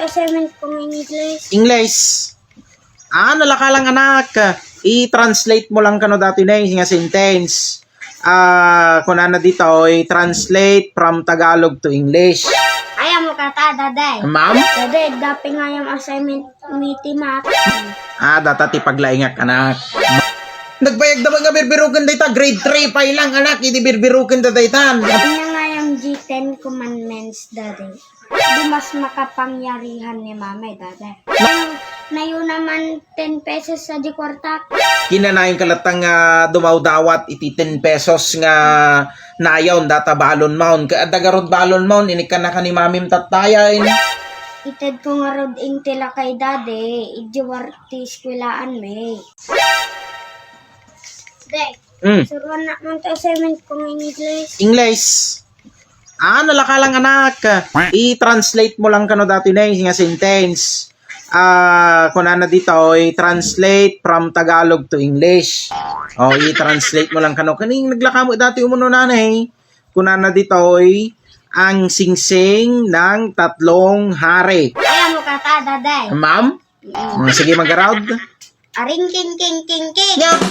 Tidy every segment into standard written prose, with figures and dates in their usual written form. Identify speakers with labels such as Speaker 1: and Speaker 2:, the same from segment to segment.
Speaker 1: assignment kong English.
Speaker 2: English. Nalakalang anak. I-translate mo lang kano dati na yung nga sentence. Kung ano dito, i-translate from Tagalog to English.
Speaker 1: Ayaw mo kata, daday.
Speaker 2: Ma'am?
Speaker 1: Daday, dapi nga yung assignment miti mat.
Speaker 2: Data ti paglaingak anak. Nagbayag daw nga birbirugan dayta. Grade 3 pa ilang anak. Hindi birbirugan da daytan.
Speaker 1: Kanya nga yung G10 commandments, daday. Di mas makapangyarihan ni mamay, daday. Na yun naman 10 pesos sa di kwarta.
Speaker 2: Kinanayon kalatang dumaw-dawat iti 10 pesos nga nayon data balon maun. Kaadagarod balon maun. Inikan na ka ni mamim tatayain.
Speaker 1: Ited ko nga rod ing tila kay dade. Idiwarti skwilaan may. Dek, suruan na mong assignment kong English.
Speaker 2: English. Nalakalang anak. I-translate mo lang kano dati na yung nga sentence. Kung ano dito, i-translate from Tagalog to English. I-translate mo lang kano. Kaning naglaka mo dati umuno nanay. Kung ano dito, ang singsing ng tatlong hari.
Speaker 1: Ayaw mo kata, daday.
Speaker 2: Ma'am? Sige, mag-around.
Speaker 1: Aring king king king king.
Speaker 2: Yeah.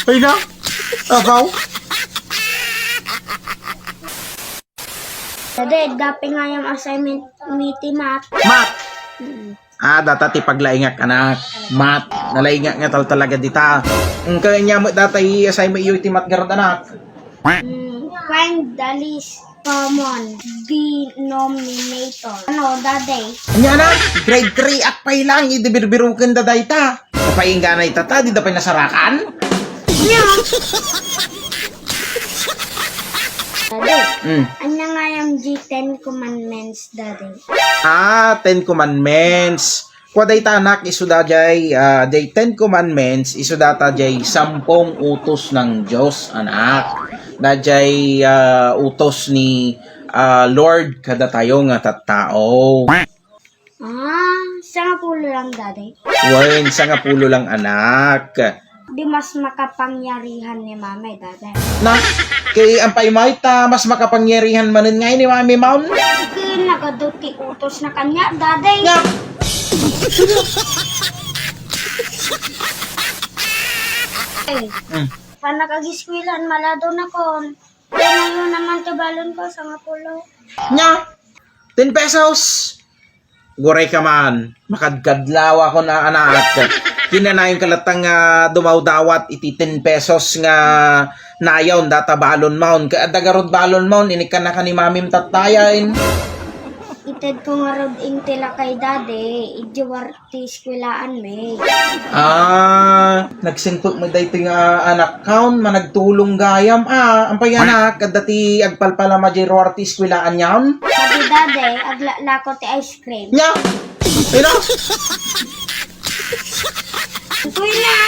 Speaker 2: Ay na. Agaw.
Speaker 1: Daday, dapi nga yung assignment miti mat.
Speaker 2: Mat. Data ti paglaingak anak. Mat. Nalaingak nga talaga dita. Kanya mo data i-assign mo iyo iti mat garod anak.
Speaker 1: Find the least common denominator. Ano, daday?
Speaker 2: Anya na, grade 3 at pay lang, idibirbirukin da dayta. Napaingga na itata, di da pa'y nasarakan?
Speaker 1: Daday, anya nga yung G10 commandments, daday?
Speaker 2: 10 commandments. Kwa dayta anak, isuda jay, day 10 commandments, isudata jay 10 utos ng Diyos, anak. Na jay utos ni Lord kada tayo nga tattao.
Speaker 1: Sa nga pulo lang, daday.
Speaker 2: Wen, sa nga pulo lang anak.
Speaker 1: Di mas makapangyarihan ni mamay, daday.
Speaker 2: Na, kay ang paimayta, mas makapangyarihan manin nga ni Mami Maun.
Speaker 1: Hindi nagaduti utos na kanya, daday.
Speaker 2: Nga.
Speaker 1: Ay, panakagiskwilan, malado na kon. Kaya yun naman kabalon ko sa nga pulo.
Speaker 2: Nga. 10 pesos. Guray ka man. Makadkadlaw ako na anak. Kinanayon kalatang dumaw-dawat iti 10 pesos nga nayon data balon maun. Kaadagarod balon maun. Inikan na ka ni mamim tatayain.
Speaker 1: Ited ko nga rod ing tila kay dade. Idiwarti skwilaan may.
Speaker 2: Nagsingkot mo dahito nga anak kaon. Managtulong gayam. Ang payanak. Kadati agpalpala majero artis kwilaan yaon.
Speaker 1: Sabi dade, aglako ti ice cream.
Speaker 2: Nya. Ino.
Speaker 1: Kuya na!